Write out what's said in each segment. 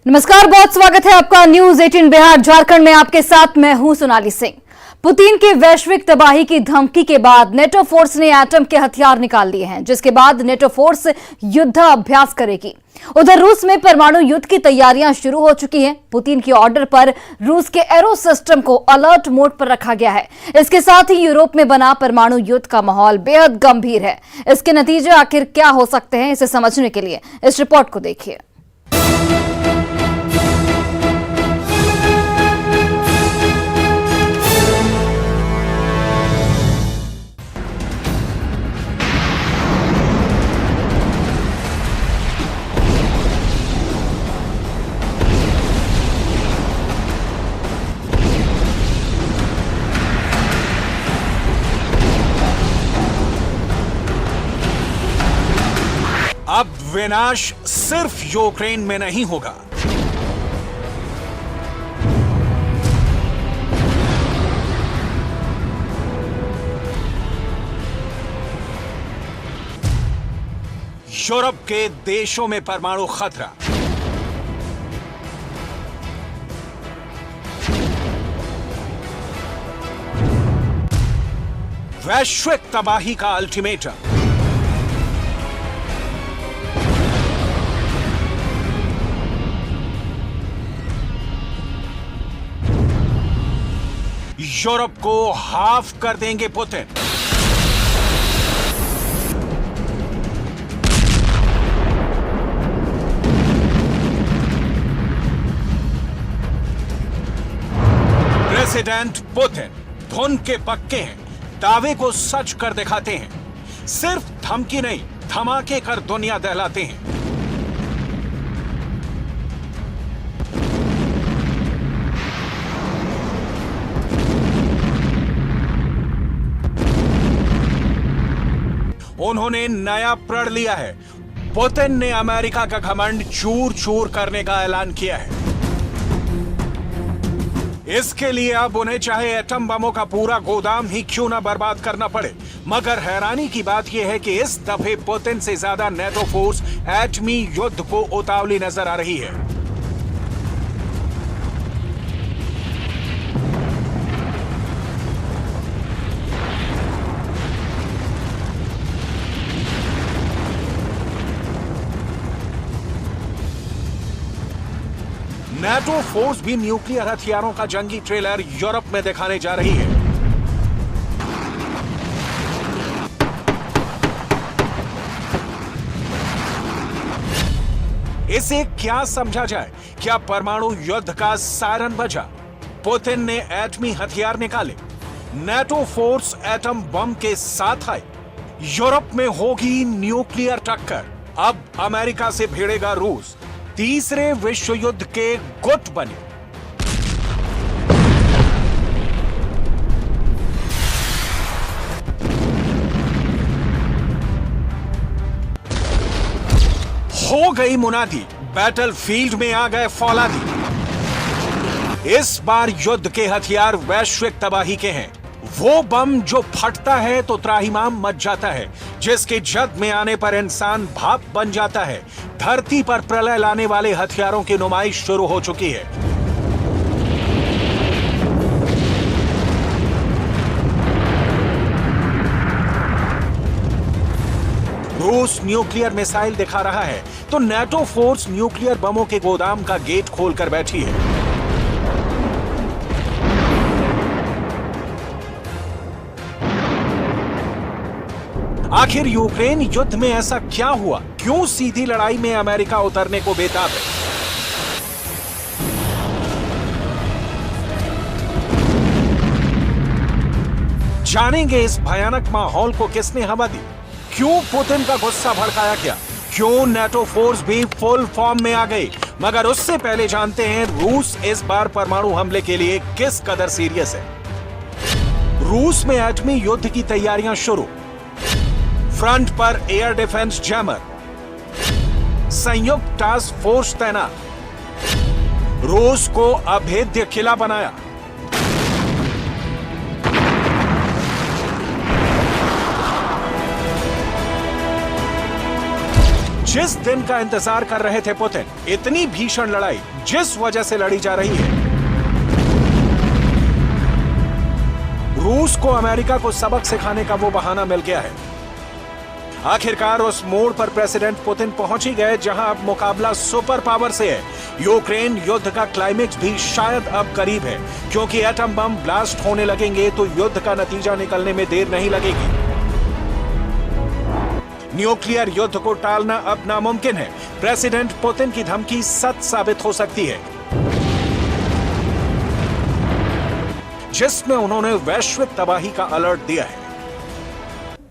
नमस्कार, बहुत स्वागत है आपका न्यूज 18 बिहार झारखंड में। आपके साथ मैं हूं सोनाली सिंह। पुतिन की वैश्विक तबाही की धमकी के बाद नेटो फोर्स ने एटम के हथियार निकाल लिए हैं, जिसके बाद नेटो फोर्स युद्धाभ्यास करेगी। उधर रूस में परमाणु युद्ध की तैयारियां शुरू हो चुकी हैं। पुतिन की ऑर्डर पर रूस के एरो सिस्टम को अलर्ट मोड पर रखा गया है। इसके साथ ही यूरोप में बना परमाणु युद्ध का माहौल बेहद गंभीर है। इसके नतीजे आखिर क्या हो सकते हैं, इसे समझने के लिए इस रिपोर्ट को देखिए। अब विनाश सिर्फ यूक्रेन में नहीं होगा। यूरोप के देशों में परमाणु खतरा, वैश्विक तबाही का अल्टीमेटम, यूरोप को हाफ कर देंगे पुतिन। प्रेसिडेंट पुतिन धुन के पक्के हैं, दावे को सच कर दिखाते हैं। सिर्फ धमकी नहीं, धमाके कर दुनिया दहलाते हैं। उन्होंने नया प्रण लिया है। पुतिन ने अमेरिका का घमंड चूर चूर करने का ऐलान किया है। इसके लिए अब उन्हें चाहे एटम बमों का पूरा गोदाम ही क्यों ना बर्बाद करना पड़े। मगर हैरानी की बात यह है कि इस दफे पुतिन से ज्यादा नेटो फोर्स एटमी युद्ध को उतावली नजर आ रही है। नेटो फोर्स भी न्यूक्लियर हथियारों का जंगी ट्रेलर यूरोप में दिखाने जा रही है। इसे क्या समझा जाए? क्या परमाणु युद्ध का सायरन बजा? पुतिन ने एटमी हथियार निकाले, नेटो फोर्स एटम बम के साथ आए, यूरोप में होगी न्यूक्लियर टक्कर। अब अमेरिका से भिड़ेगा रूस, तीसरे विश्व युद्ध के गुट बने। हो गई मुनादी, बैटलफील्ड में आ गए फौलादी। इस बार युद्ध के हथियार वैश्विक तबाही के हैं। वो बम जो फटता है तो त्राहिमाम मच जाता है, जिसके जद में आने पर इंसान भाप बन जाता है। धरती पर प्रलय लाने वाले हथियारों की नुमाइश शुरू हो चुकी है। रूस न्यूक्लियर मिसाइल दिखा रहा है तो नेटो फोर्स न्यूक्लियर बमों के गोदाम का गेट खोलकर बैठी है। आखिर यूक्रेन युद्ध में ऐसा क्या हुआ? क्यों सीधी लड़ाई में अमेरिका उतरने को बेताब है? जानेंगे इस भयानक माहौल को किसने हवा दी, क्यों पुतिन का गुस्सा भड़काया गया, क्यों नेटो फोर्स भी फुल फॉर्म में आ गई। मगर उससे पहले जानते हैं रूस इस बार परमाणु हमले के लिए किस कदर सीरियस है। रूस में एटमी युद्ध की तैयारियां शुरू, फ्रंट पर एयर डिफेंस जैमर, संयुक्त टास्क फोर्स तैनात, रूस को अभेद्य किला बनाया। जिस दिन का इंतजार कर रहे थे पुतिन, इतनी भीषण लड़ाई जिस वजह से लड़ी जा रही है, रूस को अमेरिका को सबक सिखाने का वो बहाना मिल गया है। आखिरकार उस मोड़ पर प्रेसिडेंट पुतिन पहुंच ही गए जहां अब मुकाबला सुपर पावर से है। यूक्रेन युद्ध का क्लाइमेक्स भी शायद अब करीब है, क्योंकि एटम बम ब्लास्ट होने लगेंगे तो युद्ध का नतीजा निकलने में देर नहीं लगेगी। न्यूक्लियर युद्ध को टालना अब नामुमकिन है। प्रेसिडेंट पुतिन की धमकी सच साबित हो सकती है, जिसमें उन्होंने वैश्विक तबाही का अलर्ट दिया है।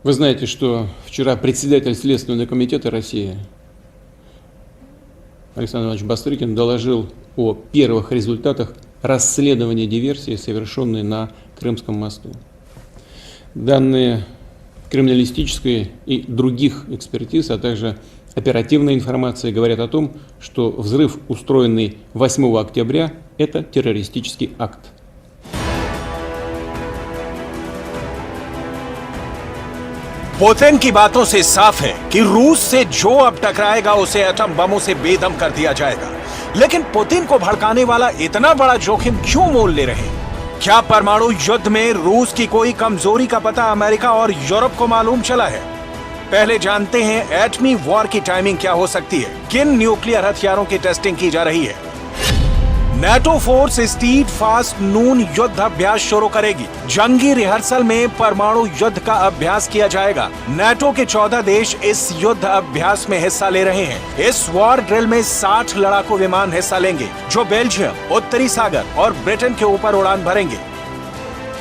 Вы знаете, что вчера председатель Следственного комитета России Александр Иванович Бастрыкин доложил о первых результатах расследования диверсии, совершенной на Крымском мосту. Данные криминалистической и других экспертиз, а также оперативная информация говорят о том, что взрыв, устроенный 8 октября, это террористический акт. पुतिन की बातों से साफ है कि रूस से जो अब टकराएगा उसे एटम बमों से बेदम कर दिया जाएगा। लेकिन पुतिन को भड़काने वाला इतना बड़ा जोखिम क्यों मोल ले रहे हैं? क्या परमाणु युद्ध में रूस की कोई कमजोरी का पता अमेरिका और यूरोप को मालूम चला है? पहले जानते हैं एटमी वॉर की टाइमिंग क्या हो सकती है, किन न्यूक्लियर हथियारों की टेस्टिंग की जा रही है। नेटो फोर्स स्टीड फास्ट नून युद्ध अभ्यास शुरू करेगी। जंगी रिहर्सल में परमाणु युद्ध का अभ्यास किया जाएगा। नेटो के 14 देश इस युद्ध अभ्यास में हिस्सा ले रहे हैं। इस वॉर ड्रिल में 60 लड़ाकू विमान हिस्सा लेंगे, जो बेल्जियम, उत्तरी सागर और ब्रिटेन के ऊपर उड़ान भरेंगे।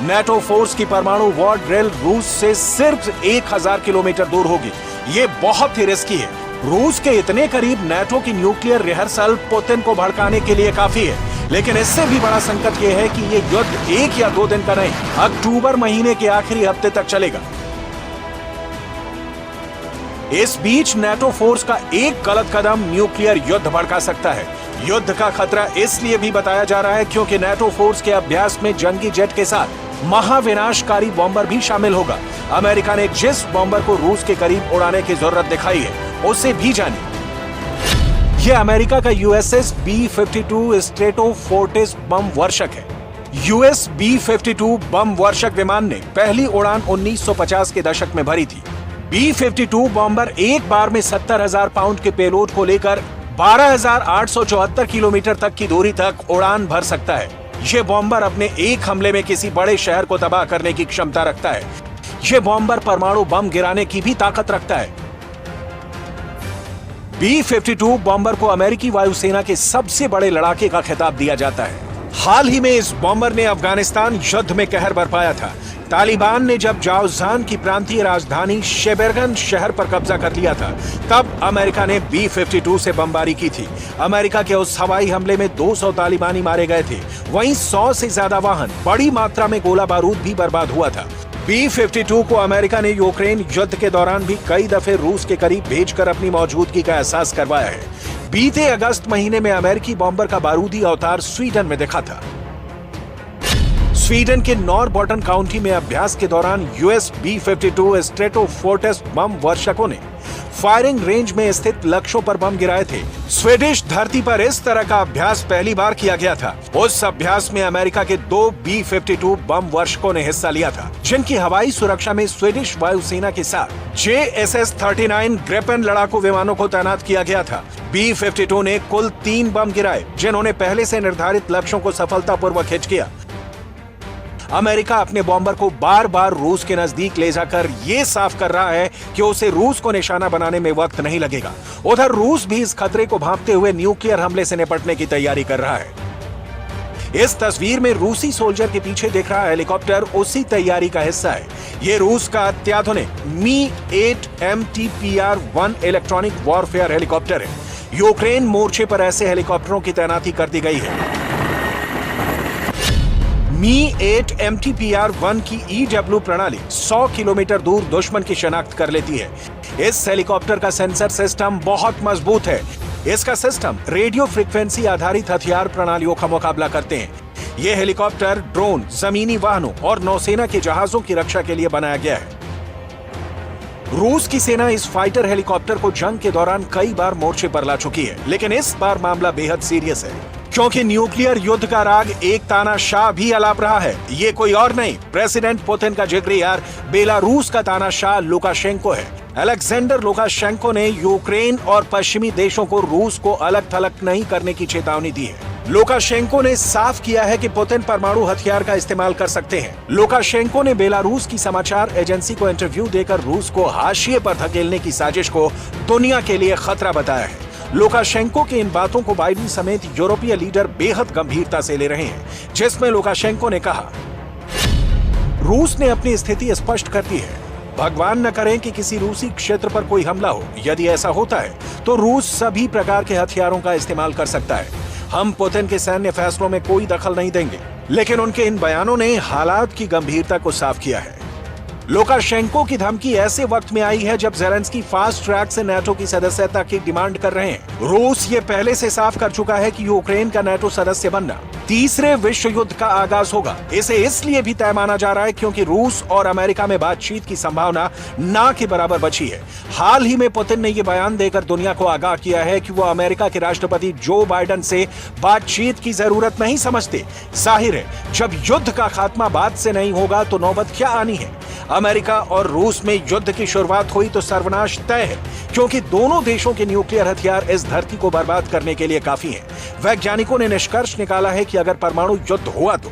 नेटो फोर्स की परमाणु वॉर ड्रिल रूस से सिर्फ 1000 किलोमीटर दूर होगी। ये बहुत ही रिस्की है। रूस के इतने करीब नेटो की न्यूक्लियर रिहर्सल पुतिन को भड़काने के लिए काफी है। लेकिन इससे भी बड़ा संकट यह है कि ये युद्ध 1 या 2 दिन का नहीं, अक्टूबर महीने के आखिरी हफ्ते तक चलेगा। इस बीच नेटो फोर्स का एक गलत कदम न्यूक्लियर युद्ध भड़का सकता है। युद्ध का खतरा इसलिए भी बताया जा रहा है क्योंकि नेटो फोर्स के अभ्यास में जंगी जेट के साथ महाविनाशकारी बॉम्बर भी शामिल होगा। अमेरिका ने जिस बॉम्बर को रूस के करीब उड़ाने की जरूरत दिखाई है, उसे भी जानिए। यह अमेरिका का यूएसएस B-52 स्ट्रेटोफोर्टिस बम वर्षक है। यूएस B-52 बम वर्षक विमान ने पहली उड़ान 1950 के दशक में भरी थी। B-52 बॉम्बर एक बार में 70,000 पाउंड के पेलोड को लेकर 12,874 किलोमीटर तक की दूरी तक उड़ान भर सकता है। यह बॉम्बर अपने एक हमले में किसी बड़े शहर को तबाह करने की क्षमता रखता है। यह बॉम्बर परमाणु बम गिराने की भी ताकत रखता है। B-52 बॉम्बर को अमेरिकी वायुसेना के सबसे बड़े लड़ाके का खिताब दिया जाता है। हाल ही में इस बॉम्बर ने अफगानिस्तान युद्ध में कहर बरपाया था। तालिबान ने जब जावजान की प्रांतीय राजधानी शेबेरगन शहर पर कब्जा कर लिया था, तब अमेरिका ने B-52 से बमबारी की थी। अमेरिका के उस हवाई हमले में 200 तालिबानी मारे गए थे। वहीं 100 से ज्यादा वाहन, बड़ी मात्रा में गोला बारूद भी बर्बाद हुआ था। B-52 को अमेरिका ने यूक्रेन युद्ध के दौरान भी कई दफे रूस के करीब भेजकर अपनी मौजूदगी का एहसास करवाया है। बीते अगस्त महीने में अमेरिकी बॉम्बर का बारूदी अवतार स्वीडन में दिखा था। स्वीडन के नॉरबॉटन काउंटी में अभ्यास के दौरान यूएस B-52 स्ट्रेटोफोर्टिस बम वर्षकों ने फायरिंग रेंज में स्थित लक्ष्यों पर बम गिराए थे। स्वीडिश धरती पर इस तरह का अभ्यास पहली बार किया गया था। उस अभ्यास में अमेरिका के 2 B-52 बम वर्षकों ने हिस्सा लिया था, जिनकी हवाई सुरक्षा में स्वीडिश वायुसेना के साथ JSS-39 ग्रिपेन लड़ाकू विमानों को तैनात किया गया था। B-52 ने कुल 3 बम गिराए, जिन्होंने पहले से निर्धारित लक्ष्यों को सफलतापूर्वक हिट किया। अमेरिका अपने बॉम्बर को बार बार रूस के नजदीक ले जाकर यह साफ कर रहा है कि उसे रूस को निशाना बनाने में वक्त नहीं लगेगा। उधर रूस भी इस खतरे को भांपते हुए न्यूक्लियर हमले से निपटने की तैयारी कर रहा है। इस तस्वीर में रूसी सोल्जर के पीछे दिख रहा हेलीकॉप्टर उसी तैयारी का हिस्सा है। यह रूस का अत्याधुनिक Mi-8 MTPR-1 electronic warfare helicopter है। यूक्रेन मोर्चे पर ऐसे हेलीकॉप्टरों की तैनाती कर दी गई है। Mi-8 MTPR-1 की EW प्रणाली 100 किलोमीटर दूर दुश्मन की शनाख्त कर लेती है। इस हेलीकॉप्टर का सेंसर सिस्टम बहुत मजबूत है। इसका सिस्टम रेडियो फ्रीक्वेंसी आधारित हथियार प्रणालियों का मुकाबला करते हैं। यह हेलीकॉप्टर ड्रोन, जमीनी वाहनों और नौसेना के जहाजों की रक्षा के लिए बनाया गया है। रूस की सेना इस फाइटर हेलीकॉप्टर को जंग के दौरान कई बार मोर्चे पर ला चुकी है, लेकिन इस बार मामला बेहद सीरियस है, क्योंकि न्यूक्लियर युद्ध का राग एक तानाशाह भी अलाप रहा है। ये कोई और नहीं, प्रेसिडेंट पुतिन का जिगरी यार बेलारूस का तानाशाह लुकाशेंको है। अलेक्जेंडर लुकाशेंको ने यूक्रेन और पश्चिमी देशों को रूस को अलग थलग नहीं करने की चेतावनी दी है। लुकाशेंको ने साफ किया है कि पुतिन परमाणु हथियार का इस्तेमाल कर सकते हैं। लुकाशेंको ने बेलारूस की समाचार एजेंसी को इंटरव्यू देकर रूस को हाशिए पर धकेलने की साजिश को दुनिया के लिए खतरा बताया है। लुकाशेंको की इन बातों को बाइडेन समेत यूरोपीय लीडर बेहद गंभीरता से ले रहे हैं, जिसमें लुकाशेंको ने कहा, रूस ने अपनी स्थिति स्पष्ट कर दी है। भगवान न करें कि किसी रूसी क्षेत्र पर कोई हमला हो। यदि ऐसा होता है तो रूस सभी प्रकार के हथियारों का इस्तेमाल कर सकता है। हम पुतिन के सैन्य फैसलों में कोई दखल नहीं देंगे। लेकिन उनके इन बयानों ने हालात की गंभीरता को साफ किया है। लुकाशेंको की धमकी ऐसे वक्त में आई है जब ज़ेलेंस्की फास्ट ट्रैक से नाटो की सदस्यता की डिमांड कर रहे हैं। रूस ये पहले से साफ कर चुका है कि यूक्रेन का नाटो सदस्य बनना तीसरे विश्व युद्ध का आगाज होगा। इसे इसलिए भी तय माना जा रहा है क्योंकि रूस और अमेरिका में बातचीत की संभावना ना के बराबर बची है। हाल ही में पुतिन ने ये बयान देकर दुनिया को आगाह किया है कि वो अमेरिका के राष्ट्रपति जो बाइडेन से बातचीत की जरूरत नहीं समझते। जाहिर है, जब युद्ध का खात्मा बात से नहीं होगा तो नौबत क्या आनी है। अमेरिका और रूस में युद्ध की शुरुआत हुई तो सर्वनाश तय है, क्योंकि दोनों देशों के न्यूक्लियर हथियार इस धरती को बर्बाद करने के लिए काफी हैं। वैज्ञानिकों ने निष्कर्ष निकाला है कि अगर परमाणु युद्ध हुआ तो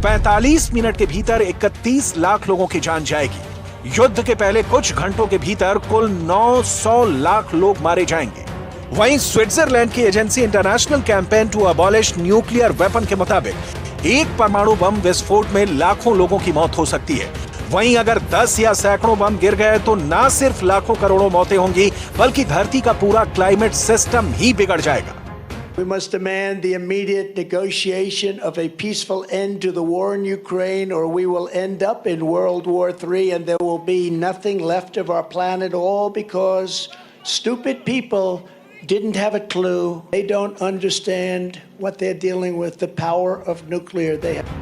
45 मिनट के भीतर 31 लाख लोगों की जान जाएगी। युद्ध के पहले कुछ घंटों के भीतर कुल 900 लाख लोग मारे जाएंगे। वहीं स्विट्जरलैंड की agency international campaign to abolish nuclear weapon के मुताबिक एक परमाणु बम विस्फोट में लाखों लोगों की मौत हो सकती है। वहीं अगर 10 या सैकड़ों बम गिर गए तो ना सिर्फ लाखों करोड़ों मौतें होंगी, बल्कि धरती का पूरा क्लाइमेट सिस्टम ही बिगड़ जाएगा। We must demand the immediate negotiation of a peaceful end to the war in Ukraine, or we will end up in World War III and there will be nothing left of our planet, all because stupid people didn't have a clue. They don't understand what they're dealing with, the power of nuclear they have.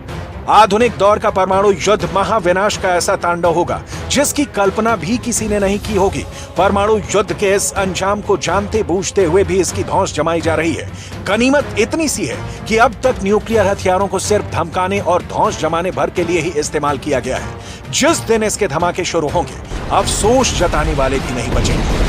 आधुनिक दौर का परमाणु युद्ध महाविनाश का ऐसा तांडव होगा जिसकी कल्पना भी किसी ने नहीं की होगी। परमाणु युद्ध के इस अंजाम को जानते बूझते हुए भी इसकी धौंस जमाई जा रही है। गनीमत इतनी सी है कि अब तक न्यूक्लियर हथियारों को सिर्फ धमकाने और धौंस जमाने भर के लिए ही इस्तेमाल किया गया है। जिस दिन इसके धमाके शुरू होंगे, अफसोस जताने वाले भी नहीं बचेंगे।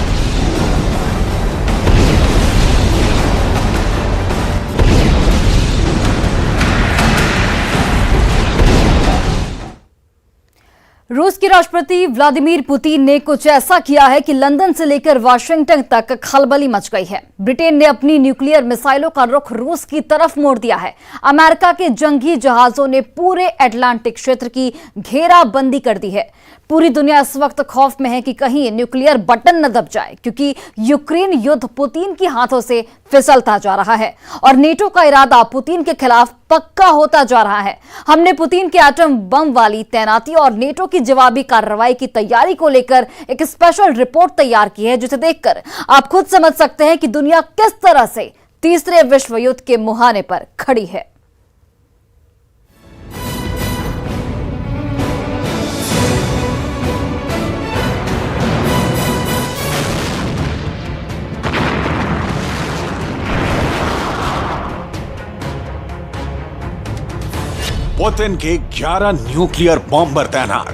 रूस के राष्ट्रपति व्लादिमीर पुतिन ने कुछ ऐसा किया है कि लंदन से लेकर वाशिंगटन तक खलबली मच गई है। ब्रिटेन ने अपनी न्यूक्लियर मिसाइलों का रुख रूस की तरफ मोड़ दिया है। अमेरिका के जंगी जहाजों ने पूरे अटलांटिक क्षेत्र की घेराबंदी कर दी है। पूरी दुनिया इस वक्त खौफ में है कि कहीं न्यूक्लियर बटन न दब जाए, क्योंकि यूक्रेन युद्ध पुतिन के हाथों से फिसलता जा रहा है और नेटो का इरादा पुतिन के खिलाफ पक्का होता जा रहा है। हमने पुतिन के एटम बम वाली तैनाती और नेटो की जवाबी कार्रवाई की तैयारी को लेकर एक स्पेशल रिपोर्ट तैयार की है, जिसे देखकर आप खुद समझ सकते हैं कि दुनिया किस तरह से तीसरे विश्व युद्ध के मुहाने पर खड़ी है। पुतिन के 11 न्यूक्लियर बॉम्बर तैनात,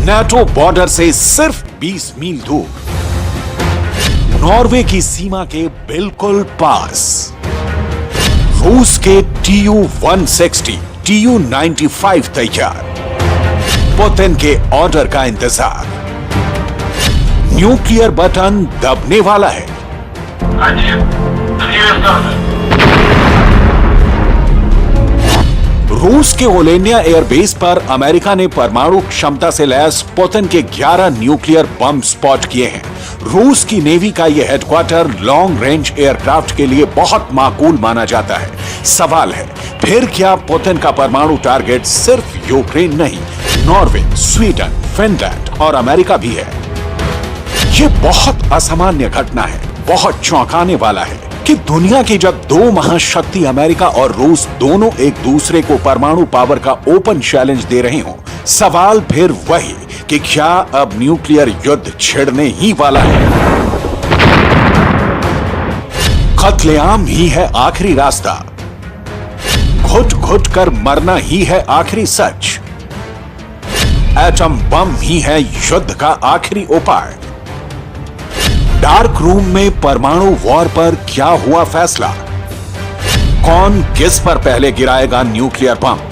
नाटो बॉर्डर से सिर्फ 20 मील दूर, नॉर्वे की सीमा के बिल्कुल पास, रूस के Tu-160, Tu-95 तैयार, पुतिन के ऑर्डर का इंतजार। न्यूक्लियर बटन दबने वाला है। रूस के ओलेनिया एयरबेस पर अमेरिका ने परमाणु क्षमता से लैस पुतिन के 11 न्यूक्लियर बम स्पॉट किए हैं। रूस की नेवी का यह हेडक्वार्टर लॉन्ग रेंज एयरक्राफ्ट के लिए बहुत माकूल माना जाता है। सवाल है, फिर क्या पुतिन का परमाणु टारगेट सिर्फ यूक्रेन नहीं, नॉर्वे, स्वीडन, फिनलैंड और अमेरिका भी है? यह बहुत असामान्य घटना है, बहुत चौंकाने वाला है कि दुनिया की जब दो महाशक्ति अमेरिका और रूस दोनों एक दूसरे को परमाणु पावर का ओपन चैलेंज दे रहे हों, सवाल फिर वही कि क्या अब न्यूक्लियर युद्ध छिड़ने ही वाला है? कत्लेआम ही है आखिरी रास्ता, घुट घुट कर मरना ही है आखिरी सच, एटम बम ही है युद्ध का आखिरी उपाय। डार्क रूम में परमाणु वॉर पर क्या हुआ फैसला? कौन किस पर पहले गिराएगा न्यूक्लियर बम?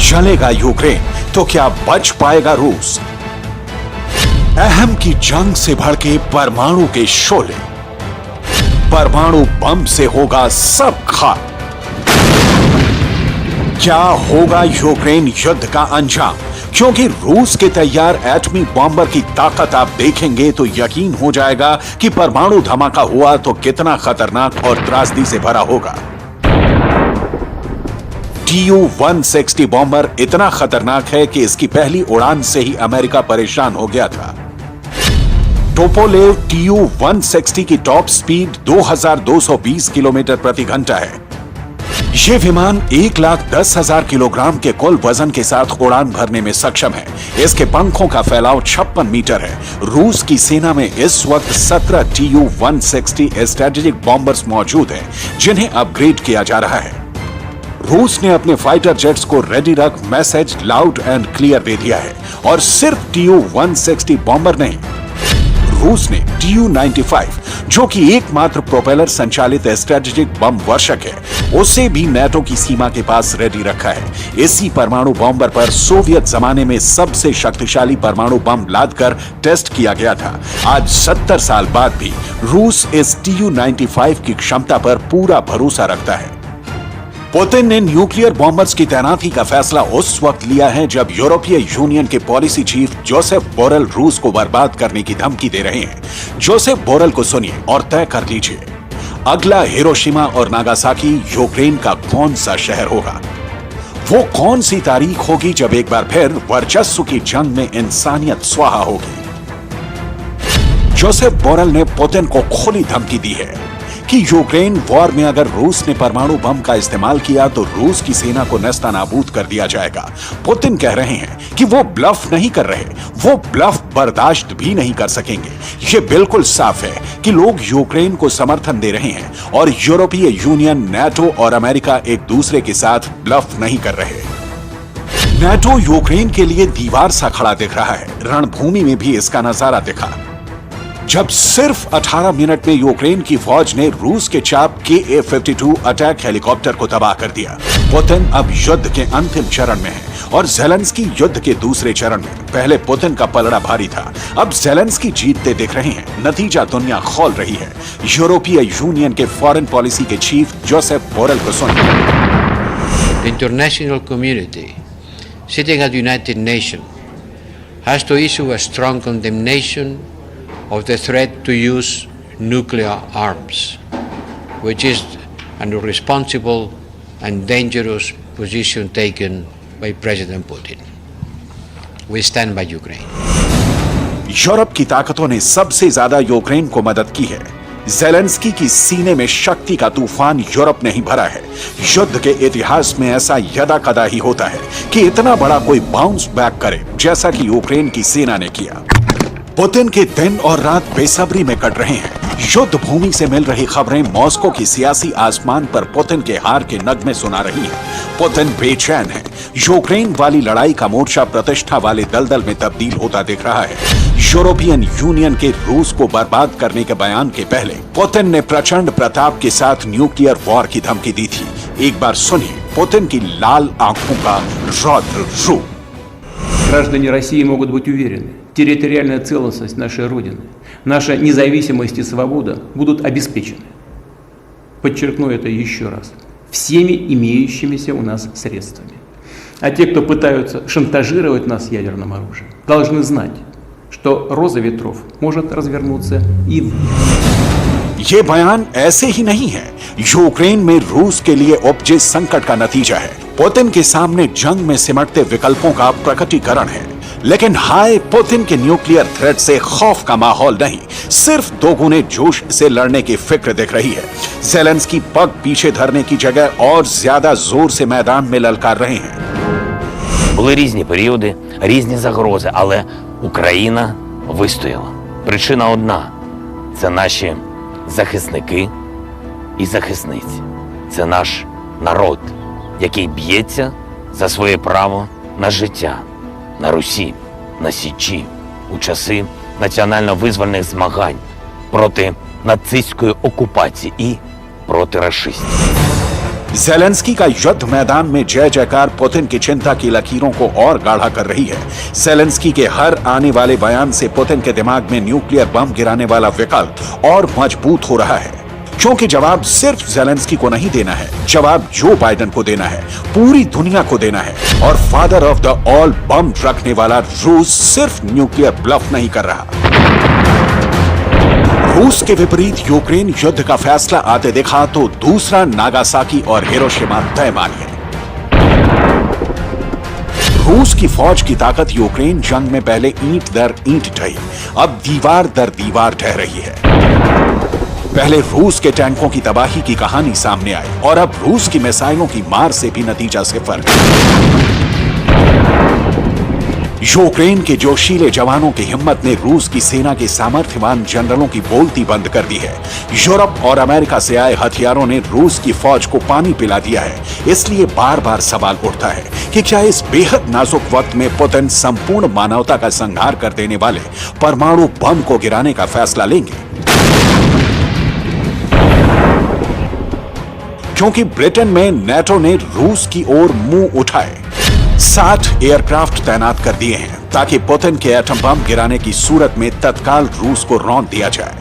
चलेगा यूक्रेन तो क्या बच पाएगा रूस? अहम की जंग से भड़के परमाणु के शोले, परमाणु बम से होगा सब खाक। क्या होगा यूक्रेन युद्ध का अंजाम? क्योंकि रूस के तैयार एटमी बॉम्बर की ताकत आप देखेंगे तो यकीन हो जाएगा कि परमाणु धमाका हुआ तो कितना खतरनाक और त्रासदी से भरा होगा। Tu-160 बॉम्बर इतना खतरनाक है कि इसकी पहली उड़ान से ही अमेरिका परेशान हो गया था। टोपोलेव Tu-160 की टॉप स्पीड 2220 किलोमीटर प्रति घंटा है। यह विमान 1,10,000 किलोग्राम के कुल वजन के साथ उड़ान भरने में सक्षम है। इसके पंखों का फैलाव 56 मीटर है। रूस की सेना में इस वक्त 17 Tu-160 स्ट्रेटेजिक बॉम्बर्स मौजूद हैं, जिन्हें अपग्रेड किया जा रहा है। रूस ने अपने फाइटर जेट्स को रेडी रख मैसेज लाउड एंड क्लियर दे दिया है। और सिर्फ Tu-160 बॉम्बर नहीं, रूस ने Tu-95 जो कि एकमात्र प्रोपेलर संचालित स्ट्रेटेजिक बम वर्षक है, उसे भी नेटो की सीमा के पास रेडी रखा है। इसी परमाणु बॉम्बर पर सोवियत जमाने में सबसे शक्तिशाली परमाणु बम लादकर टेस्ट किया गया था। आज 70 साल बाद भी रूस इस Tu-95 की क्षमता पर पूरा भरोसा रखता है। पुतिन ने न्यूक्लियर बॉम्बर्स की तैनाती का फैसला उस वक्त लिया है जब यूरोपीय यूनियन के पॉलिसी चीफ जोसेफ बोरेल रूस को बर्बाद करने की धमकी दे रहे हैं। जोसेफ बोरेल को सुनिए और तय कर लीजिए, अगला हिरोशिमा और नागासाकी यूक्रेन का कौन सा शहर होगा? वो कौन सी तारीख होगी जब एक बार फिर वर्चस्व की जंग में इंसानियत स्वाहा होगी? जोसेफ बोरेल ने पुतिन को खुली धमकी दी है कि यूक्रेन वॉर में अगर रूस ने परमाणु बम का इस्तेमाल किया तो रूस की सेना को नेस्तनाबूद कर दिया जाएगा। पुतिन कह रहे हैं कि वो ब्लफ नहीं कर रहे, वो ब्लफ बर्दाश्त भी नहीं कर सकेंगे। ये बिल्कुल साफ है कि लोग यूक्रेन को समर्थन दे रहे हैं और यूरोपीय यूनियन, नेटो और अमेरिका एक दूसरे के साथ ब्लफ नहीं कर रहे। नेटो यूक्रेन के लिए दीवार सा खड़ा दिख रहा है। रणभूमि में भी इसका नजारा दिखा जब सिर्फ 18 मिनट में यूक्रेन की फौज ने रूस के चाप Ka-52 अटैक हेलीकॉप्टर को तबाह कर दिया। पुतिन अब युद्ध के अंतिम चरण में है और ज़ेलेंस्की युद्ध के दूसरे चरण में। पहले पुतिन का पलड़ा भारी था, अब ज़ेलेंस्की जीतते दिख रहे हैं। नतीजा दुनिया खोल रही है। यूरोपीय यूनियन के फॉरेन पॉलिसी के चीफ जोसेफ बोरेल को सुनिए। The international community, sitting at the United Nations, has to issue a strong condemnation of the threat to use nuclear arms, which is an irresponsible and dangerous position taken by President Putin. We stand by Ukraine. Europe की ताकतों ने सबसे ज्यादा Ukraine को मदद की है। Zelensky की सीने में शक्ति का तूफान यूरोप ने ही भरा है। युद्ध के इतिहास में ऐसा यदा कदा ही होता है कि इतना बड़ा कोई बाउंस बैक करे जैसा कि यूक्रेन की सेना ने किया। पुतिन के दिन और रात बेसब्री में कट रहे हैं। युद्ध भूमि से मिल रही खबरें मॉस्को की सियासी आसमान पर पुतिन के हार के नगमे सुना रही हैं। पुतिन बेचैन है। यूक्रेन वाली लड़ाई का मोर्चा प्रतिष्ठा वाले दलदल में तब्दील होता दिख रहा है। यूरोपियन यूनियन के रूस को बर्बाद करने के बयान के पहले पुतिन ने प्रचंड प्रताप के साथ न्यूक्लियर वॉर की धमकी दी थी। एक बार सुनिए पुतिन की लाल आंखों का रौद्र रूप। Граждане России могут быть уверены, территориальная целостность нашей Родины, наша независимость и свобода будут обеспечены. Подчеркну это еще раз. Всеми имеющимися у нас средствами. А те, кто пытаются шантажировать нас ядерным оружием, должны знать, что роза ветров может развернуться и в них. ये बयान ऐसे ही नहीं है, यूक्रेन में रूस के लिए उपजे संकट का नतीजा है। पुतिन के सामने जंग में सिमटते विकल्पों का प्रकटीकरण है। लेकिन हाय पुतिन के न्यूक्लियर थ्रेट से खौफ का माहौल नहीं, सिर्फ दोगुने जोश से लड़ने की फिक्र दिख रही है। ज़ेलेंस्की पग पीछे धरने की जगह और ज्यादा जोर से मैदान में ललकार रहे हैं। Були різні періоди, різні загрози, але Україна вистояла. Причина одна – це наші захисники і захисниці. Це наш народ, який б'ється за своє право на життя на Русі, на Січі, у часи національно-визвольних змагань проти нацистської окупації і проти рашистів. ज़ेलेंस्की का युद्ध मैदान में जय जयकार पुतिन की चिंता की लकीरों को और गाढ़ा कर रही है। ज़ेलेंस्की के हर आने वाले बयान से पुतिन के दिमाग में न्यूक्लियर बम गिराने वाला विकल्प और मजबूत हो रहा है, क्योंकि जवाब सिर्फ ज़ेलेंस्की को नहीं देना है, जवाब जो बाइडेन को देना है, पूरी दुनिया को देना है। और फादर ऑफ द ऑल बम रखने वाला रूस सिर्फ न्यूक्लियर ब्लफ नहीं कर रहा। रूस के विपरीत यूक्रेन युद्ध का फैसला आते दिखा तो दूसरा नागासाकी और हिरोशिमा तय मानिए। रूस की फौज की ताकत यूक्रेन जंग में पहले ईंट दर ईंट ढही, अब दीवार दर दीवार ढह रही है। पहले रूस के टैंकों की तबाही की कहानी सामने आई और अब रूस की मिसाइलों की मार से भी नतीजा सिफर है। यूक्रेन के जोशीले जवानों की हिम्मत ने रूस की सेना के सामर्थ्यवान जनरलों की बोलती बंद कर दी है। यूरोप और अमेरिका से आए हथियारों ने रूस की फौज को पानी पिला दिया है। इसलिए बार बार सवाल उठता है कि क्या इस बेहद नाजुक वक्त में पुतिन संपूर्ण मानवता का संहार कर देने वाले परमाणु बम को गिराने का फैसला लेंगे? क्योंकि ब्रिटेन में नेटो ने रूस की ओर मुंह उठाए 60 एयरक्राफ्ट तैनात कर दिए हैं ताकि पुतिन के एटम बम गिराने की सूरत में तत्काल रूस को रौंद दिया जाए।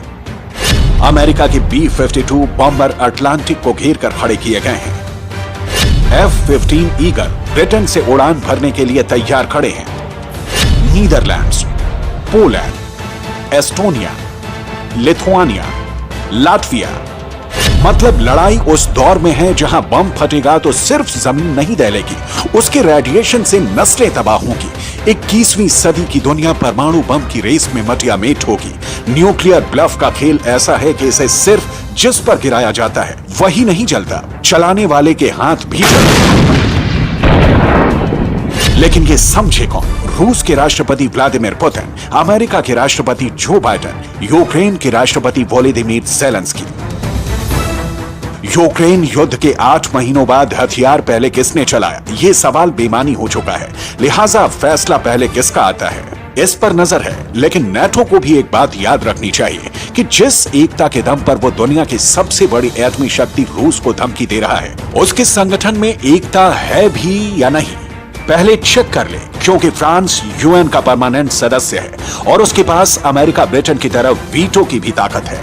अमेरिका के B-52 बॉम्बर अटलांटिक को घेर कर खड़े किए गए हैं। F-15 ईगल ब्रिटेन से उड़ान भरने के लिए तैयार खड़े हैं। Netherlands, Poland, Estonia, Lithuania, Latvia, मतलब लड़ाई उस दौर में है जहां बम फटेगा तो सिर्फ जमीन नहीं दहलेगी, उसके रेडिएशन से नस्लें तबाह होंगी। 21वीं सदी की दुनिया परमाणु बम की रेस में मटियामेट होगी। न्यूक्लियर ब्लफ का खेल ऐसा है कि इसे सिर्फ जिस पर गिराया जाता है वही नहीं जलता, चलाने वाले के हाथ भी जलते हैं। लेकिन ये समझे कौन? रूस के राष्ट्रपति व्लादिमीर पुतिन, अमेरिका के राष्ट्रपति जो बाइडेन, यूक्रेन के राष्ट्रपति वोलोदिमीर ज़ेलेंस्की। यूक्रेन युद्ध के 8 महीनों बाद हथियार पहले किसने चलाया, ये सवाल बेमानी हो चुका है। लिहाजा फैसला पहले किसका आता है, इस पर नजर है। लेकिन नेटो को भी एक बात याद रखनी चाहिए कि जिस एकता के दम पर वो दुनिया की सबसे बड़ी एटमी शक्ति रूस को धमकी दे रहा है, उसके संगठन में एकता है भी या नहीं, पहले चेक कर ले। क्योंकि फ्रांस यूएन का परमानेंट सदस्य है और उसके पास अमेरिका ब्रिटेन की तरफ वीटो की भी ताकत है।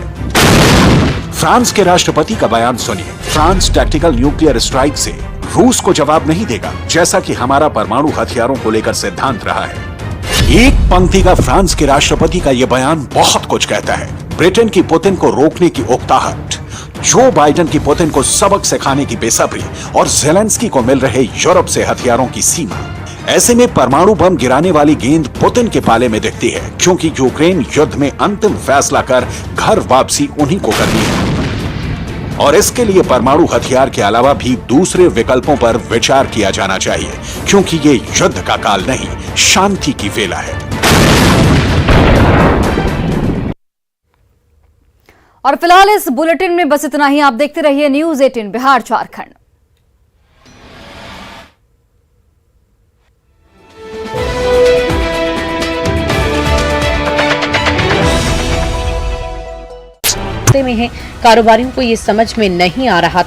फ्रांस के राष्ट्रपति का बयान सुनिए। फ्रांस टैक्टिकल न्यूक्लियर स्ट्राइक से रूस को जवाब नहीं देगा, जैसा कि हमारा परमाणु हथियारों को लेकर सिद्धांत रहा है। एक पंक्ति का फ्रांस के राष्ट्रपति का यह बयान बहुत कुछ कहता है। ब्रिटेन की पुतिन को रोकने की उकताहट, जो बाइडेन की पुतिन को सबक सिखाने की बेसब्री और ज़ेलेंस्की को मिल रहे यूरोप से हथियारों की सीमा। ऐसे में परमाणु बम गिराने वाली गेंद पुतिन के पाले में दिखती है, क्योंकि यूक्रेन युद्ध में अंतिम फैसला कर घर वापसी उन्हीं को करनी है। और इसके लिए परमाणु हथियार के अलावा भी दूसरे विकल्पों पर विचार किया जाना चाहिए, क्योंकि ये युद्ध का काल नहीं, शांति की वेला है। और फिलहाल इस बुलेटिन में बस इतना ही। आप देखते रहिए न्यूज़ 18 बिहार झारखंड। में है, कारोबारियों को ये समझ में नहीं आ रहा था